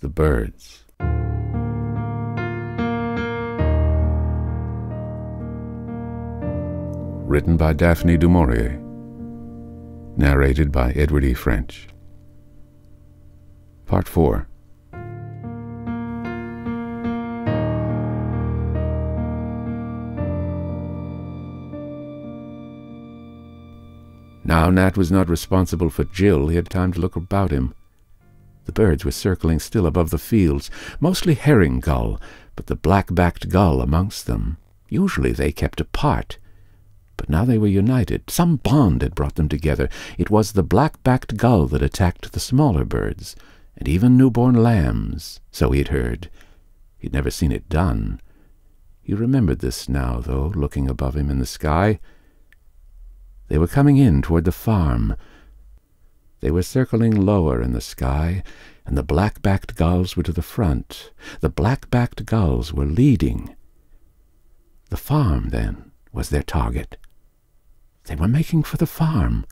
The Birds. Written by Daphne du Maurier. Narrated by Edward E. French. Part 4. Now Nat was not responsible for Jill. He had time to look about him. The birds were circling still above the fields, mostly herring gull, but the black-backed gull amongst them. Usually they kept apart, but now they were united. Some bond had brought them together. It was the black-backed gull that attacked the smaller birds, and even newborn lambs, so he had heard. He'd never seen it done. He remembered this now, though, looking above him in the sky. They were coming in toward the farm. They were circling lower in the sky, and the black-backed gulls were to the front. The black-backed gulls were leading. The farm, then, was their target. They were making for the farm.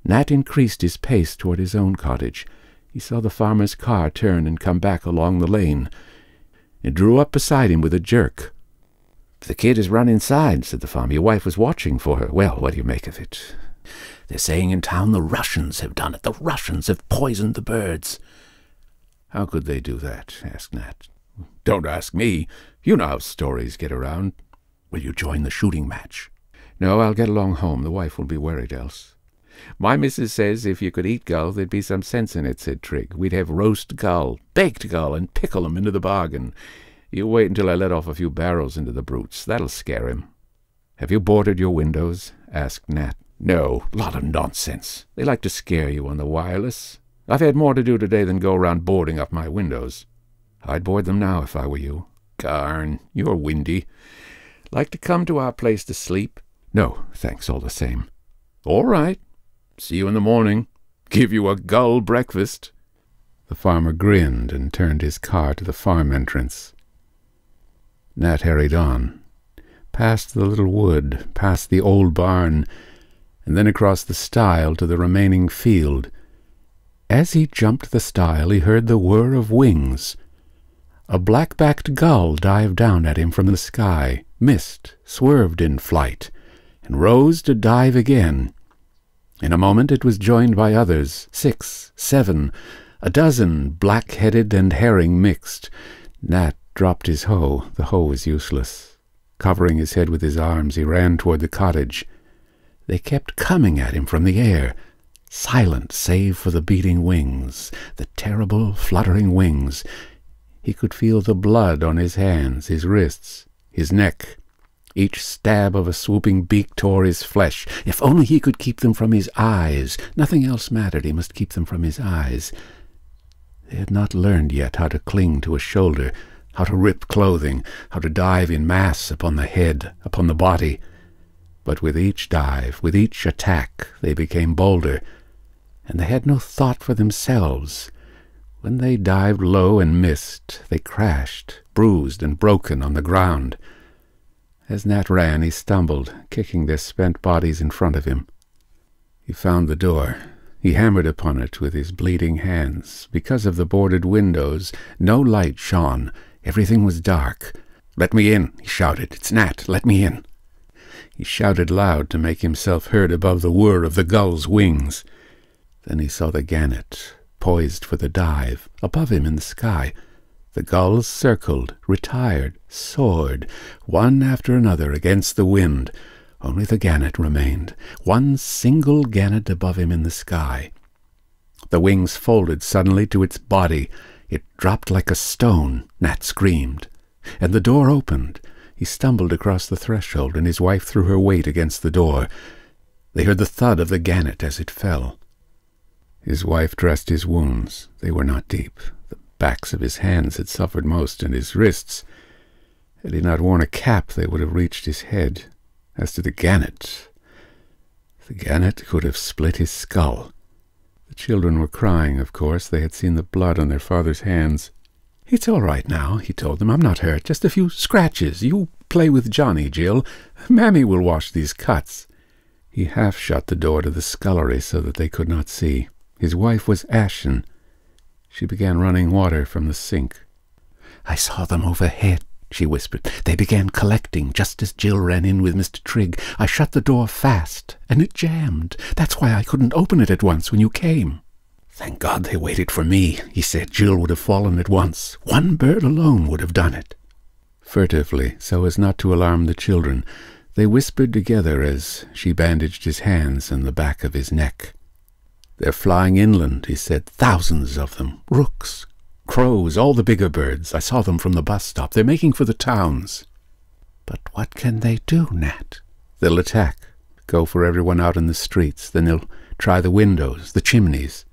Nat increased his pace toward his own cottage. He saw the farmer's car turn and come back along the lane. It drew up beside him with a jerk. "The kid has run inside," said the farmer. "Your wife was watching for her. Well, what do you make of it? They're saying in town the Russians have done it. The Russians have poisoned the birds." "How could they do that?" asked Nat. "Don't ask me. You know how stories get around. Will you join the shooting match?" "No, I'll get along home. The wife will be worried else." "My missus says if you could eat gull, there'd be some sense in it," said Trigg. "We'd have roast gull, baked gull, and pickle 'em into the bargain. You wait until I let off a few barrels into the brutes. That'll scare him." "Have you boarded your windows?" asked Nat. "No, lot of nonsense. They like to scare you on the wireless. I've had more to do today than go around boarding up my windows." "I'd board them now if I were you." "Garn, you're windy. Like to come to our place to sleep?" "No, thanks all the same." "All right. See you in the morning. Give you a gull breakfast." The farmer grinned and turned his car to the farm entrance. Nat hurried on, past the little wood, past the old barn, and then across the stile to the remaining field. As he jumped the stile, he heard the whir of wings. A black-backed gull dived down at him from the sky, missed, swerved in flight, and rose to dive again. In a moment it was joined by others, 6, 7, a dozen, black-headed and herring mixed. Nat dropped his hoe. The hoe was useless. Covering his head with his arms, he ran toward the cottage. They kept coming at him from the air, silent save for the beating wings, the terrible fluttering wings. He could feel the blood on his hands, his wrists, his neck. Each stab of a swooping beak tore his flesh. If only he could keep them from his eyes. Nothing else mattered. He must keep them from his eyes. They had not learned yet how to cling to a shoulder, how to rip clothing, how to dive in mass upon the head, upon the body. But with each dive, with each attack, they became bolder, and they had no thought for themselves. When they dived low and missed, they crashed, bruised and broken on the ground. As Nat ran, he stumbled, kicking their spent bodies in front of him. He found the door. He hammered upon it with his bleeding hands. Because of the boarded windows, no light shone. Everything was dark. "Let me in," he shouted. "It's Nat. Let me in." He shouted loud to make himself heard above the whir of the gull's wings. Then he saw the gannet, poised for the dive, above him in the sky. The gulls circled, retired, soared, one after another against the wind. Only the gannet remained, one single gannet above him in the sky. The wings folded suddenly to its body. It dropped like a stone. Nat screamed. And the door opened. He stumbled across the threshold, and his wife threw her weight against the door. They heard the thud of the gannet as it fell. His wife dressed his wounds. They were not deep. The backs of his hands had suffered most, and his wrists. Had he not worn a cap, they would have reached his head. As to the gannet could have split his skull. The children were crying, of course. They had seen the blood on their father's hands. "It's all right now," he told them. "I'm not hurt. Just a few scratches. You play with Johnny, Jill. Mammy will wash these cuts." He half shut the door to the scullery so that they could not see. His wife was ashen. She began running water from the sink. "I saw them overhead," she whispered. "They began collecting just as Jill ran in with Mr. Trigg. I shut the door fast, and it jammed. That's why I couldn't open it at once when you came." "Thank God they waited for me," he said. "Jill would have fallen at once. One bird alone would have done it." Furtively, so as not to alarm the children, they whispered together as she bandaged his hands and the back of his neck. "They're flying inland," he said. "Thousands of them. Rooks, crows, all the bigger birds. I saw them from the bus stop. They're making for the towns." "But what can they do, Nat?" "They'll attack. Go for everyone out in the streets. Then they'll try the windows, the chimneys."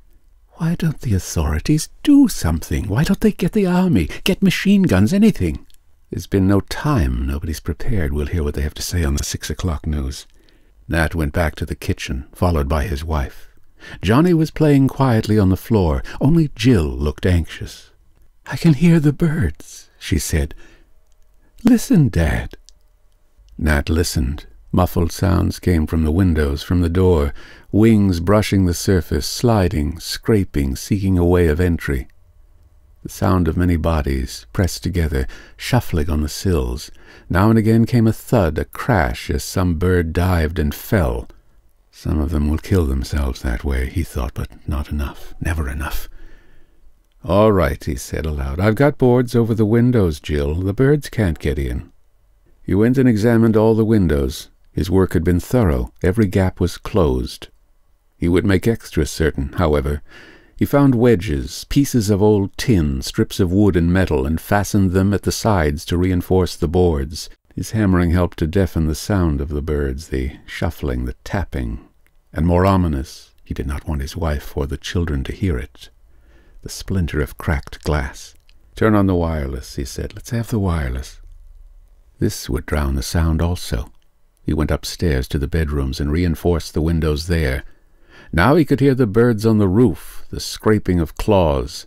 "Why don't the authorities do something? Why don't they get the army, get machine guns, anything?" "There's been no time. Nobody's prepared. We'll hear what they have to say on the 6 o'clock news." Nat went back to the kitchen, followed by his wife. Johnny was playing quietly on the floor. Only Jill looked anxious. "I can hear the birds," she said. "Listen, Dad." Nat listened. Muffled sounds came from the windows, from the door, wings brushing the surface, sliding, scraping, seeking a way of entry. The sound of many bodies, pressed together, shuffling on the sills. Now and again came a thud, a crash, as some bird dived and fell. "Some of them will kill themselves that way," he thought, "but not enough, never enough." "All right," he said aloud. "I've got boards over the windows, Jill. The birds can't get in." He went and examined all the windows. His work had been thorough. Every gap was closed. He would make extra certain, however. He found wedges, pieces of old tin, strips of wood and metal, and fastened them at the sides to reinforce the boards. His hammering helped to deafen the sound of the birds, the shuffling, the tapping. And more ominous, he did not want his wife or the children to hear it, the splinter of cracked glass. "Turn on the wireless," he said. "Let's have the wireless." This would drown the sound also. He went upstairs to the bedrooms and reinforced the windows there. Now he could hear the birds on the roof, the scraping of claws,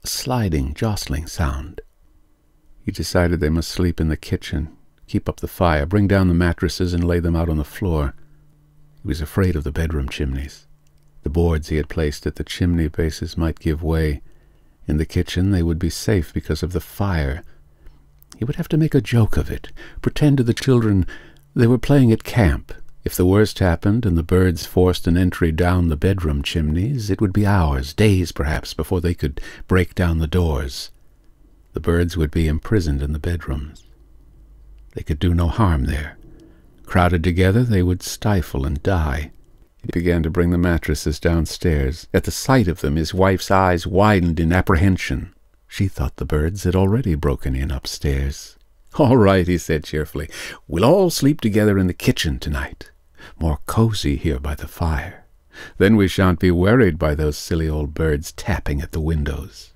a sliding, jostling sound. He decided they must sleep in the kitchen, keep up the fire, bring down the mattresses and lay them out on the floor. He was afraid of the bedroom chimneys. The boards he had placed at the chimney bases might give way. In the kitchen they would be safe because of the fire. He would have to make a joke of it, pretend to the children they were playing at camp. If the worst happened and the birds forced an entry down the bedroom chimneys, it would be hours, days perhaps, before they could break down the doors. The birds would be imprisoned in the bedrooms. They could do no harm there. Crowded together, they would stifle and die. He began to bring the mattresses downstairs. At the sight of them, his wife's eyes widened in apprehension. She thought the birds had already broken in upstairs. "All right," he said cheerfully. "We'll all sleep together in the kitchen tonight. More cozy here by the fire. Then we shan't be worried by those silly old birds tapping at the windows."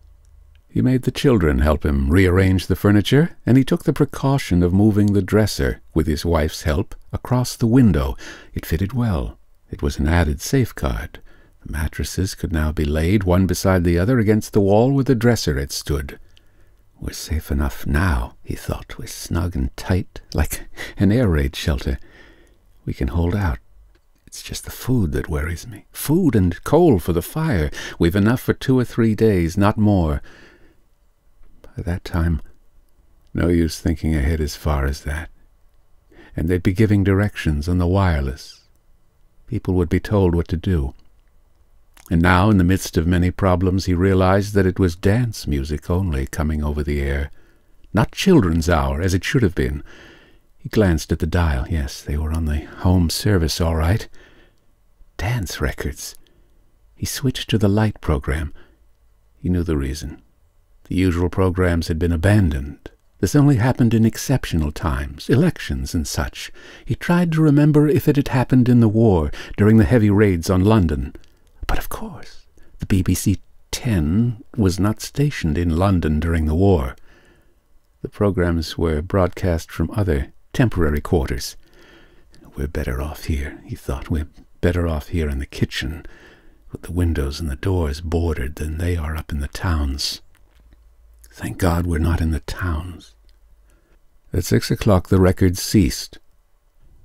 He made the children help him rearrange the furniture, and he took the precaution of moving the dresser, with his wife's help, across the window. It fitted well. It was an added safeguard. The mattresses could now be laid, one beside the other, against the wall where the dresser had stood. "We're safe enough now," he thought. "We're snug and tight, like an air raid shelter. We can hold out. It's just the food that worries me. Food and coal for the fire. We've enough for 2 or 3 days, not more. By that time, no use thinking ahead as far as that. And they'd be giving directions on the wireless. People would be told what to do." And now, in the midst of many problems, he realized that it was dance music only coming over the air. Not Children's Hour, as it should have been. He glanced at the dial. Yes, they were on the home service, all right. Dance records. He switched to the light program. He knew the reason. The usual programs had been abandoned. This only happened in exceptional times, elections and such. He tried to remember if it had happened in the war, during the heavy raids on London. But of course, the BBC 10 was not stationed in London during the war. The programs were broadcast from other temporary quarters. "We're better off here," he thought. "We're better off here in the kitchen, with the windows and the doors boarded, than they are up in the towns. Thank God we're not in the towns." At 6 o'clock the record ceased.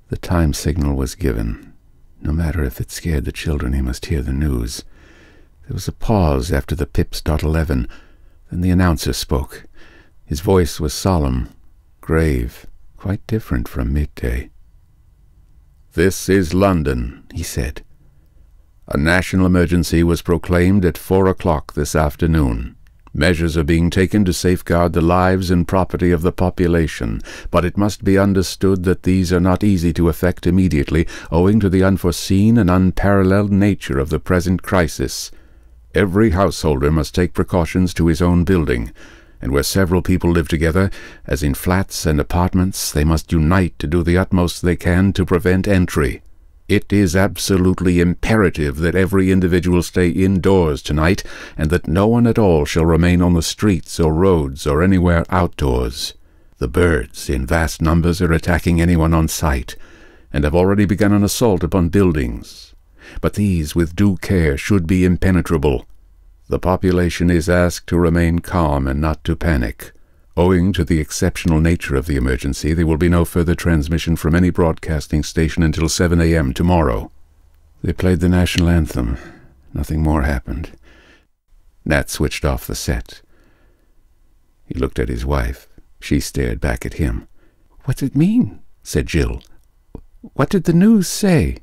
The time signal was given. No matter if it scared the children, he must hear the news. There was a pause after the pip start 11. Then the announcer spoke. His voice was solemn, grave, quite different from midday. "This is London," he said. "A national emergency was proclaimed at 4 o'clock this afternoon. Measures are being taken to safeguard the lives and property of the population, but it must be understood that these are not easy to effect immediately, owing to the unforeseen and unparalleled nature of the present crisis. Every householder must take precautions to his own building, and where several people live together, as in flats and apartments, they must unite to do the utmost they can to prevent entry. It is absolutely imperative that every individual stay indoors tonight, and that no one at all shall remain on the streets or roads or anywhere outdoors. The birds, in vast numbers, are attacking anyone on sight, and have already begun an assault upon buildings. But these, with due care, should be impenetrable. The population is asked to remain calm and not to panic. Owing to the exceptional nature of the emergency, there will be no further transmission from any broadcasting station until 7 a.m. tomorrow." They played the national anthem. Nothing more happened. Nat switched off the set. He looked at his wife. She stared back at him. "What's it mean?" said Jill. "What did the news say?"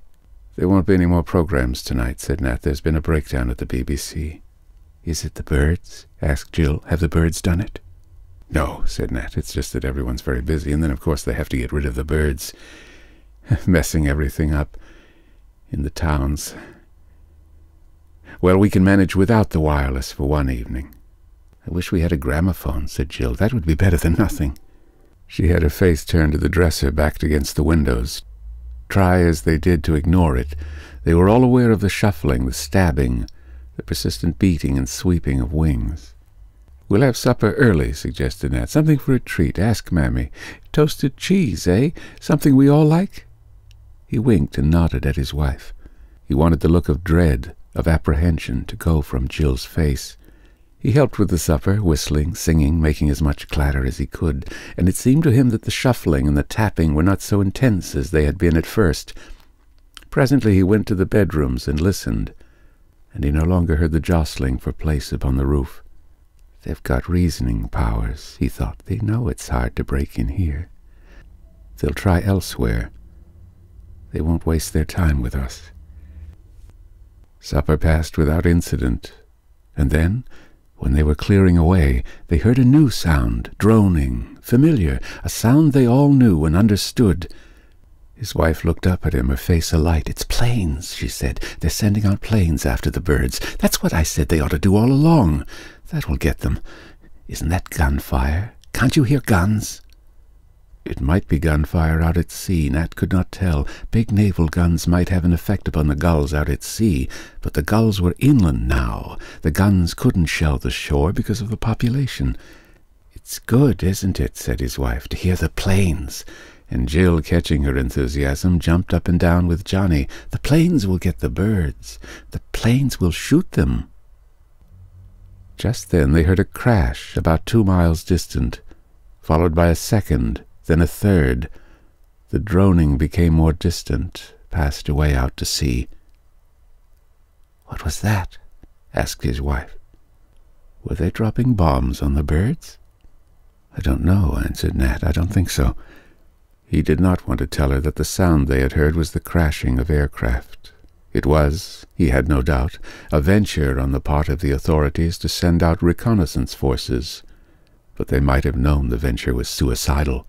"There won't be any more programs tonight," said Nat. "There's been a breakdown at the BBC." "Is it the birds?" asked Jill. "Have the birds done it?" "No," said Nat. "It's just that everyone's very busy, and then, of course, they have to get rid of the birds, messing everything up in the towns. Well, we can manage without the wireless for one evening." "I wish we had a gramophone," said Jill. "That would be better than nothing." She had her face turned to the dresser backed against the windows. Try as they did to ignore it, they were all aware of the shuffling, the stabbing, the persistent beating and sweeping of wings. "We'll have supper early," suggested Nat. "Something for a treat. Ask Mammy. Toasted cheese, eh? Something we all like?" He winked and nodded at his wife. He wanted the look of dread, of apprehension, to go from Jill's face. He helped with the supper, whistling, singing, making as much clatter as he could, and it seemed to him that the shuffling and the tapping were not so intense as they had been at first. Presently he went to the bedrooms and listened, and he no longer heard the jostling for place upon the roof. "They've got reasoning powers," he thought. "They know it's hard to break in here. They'll try elsewhere. They won't waste their time with us." Supper passed without incident, and then, when they were clearing away, they heard a new sound, droning, familiar, a sound they all knew and understood. His wife looked up at him, her face alight. "It's planes," she said. "They're sending out planes after the birds. That's what I said they ought to do all along. That will get them. Isn't that gunfire? Can't you hear guns?" It might be gunfire out at sea. Nat could not tell. Big naval guns might have an effect upon the gulls out at sea, but the gulls were inland now. The guns couldn't shell the shore because of the population. "It's good, isn't it," said his wife, "to hear the planes?" And Jill, catching her enthusiasm, jumped up and down with Johnny. "The planes will get the birds. The planes will shoot them." Just then they heard a crash about 2 miles distant, followed by a second, then a third. The droning became more distant, passed away out to sea. "What was that?" asked his wife. "Were they dropping bombs on the birds?" "I don't know," answered Nat. "I don't think so." He did not want to tell her that the sound they had heard was the crashing of aircraft. It was, he had no doubt, a venture on the part of the authorities to send out reconnaissance forces, but they might have known the venture was suicidal.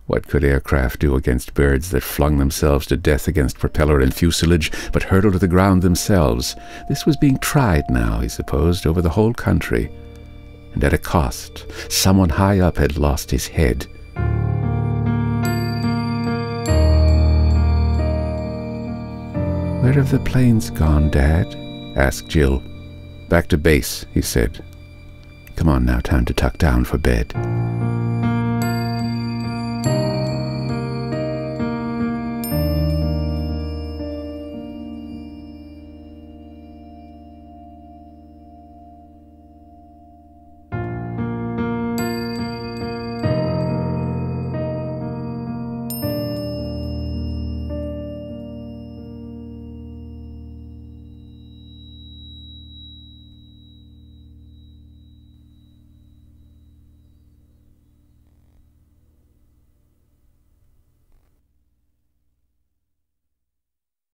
What could aircraft do against birds that flung themselves to death against propeller and fuselage, but hurtled to the ground themselves? This was being tried now, he supposed, over the whole country, and at a cost. Someone high up had lost his head. "Where have the planes gone, Dad?" asked Jill. "Back to base," he said. "Come on now, time to tuck down for bed."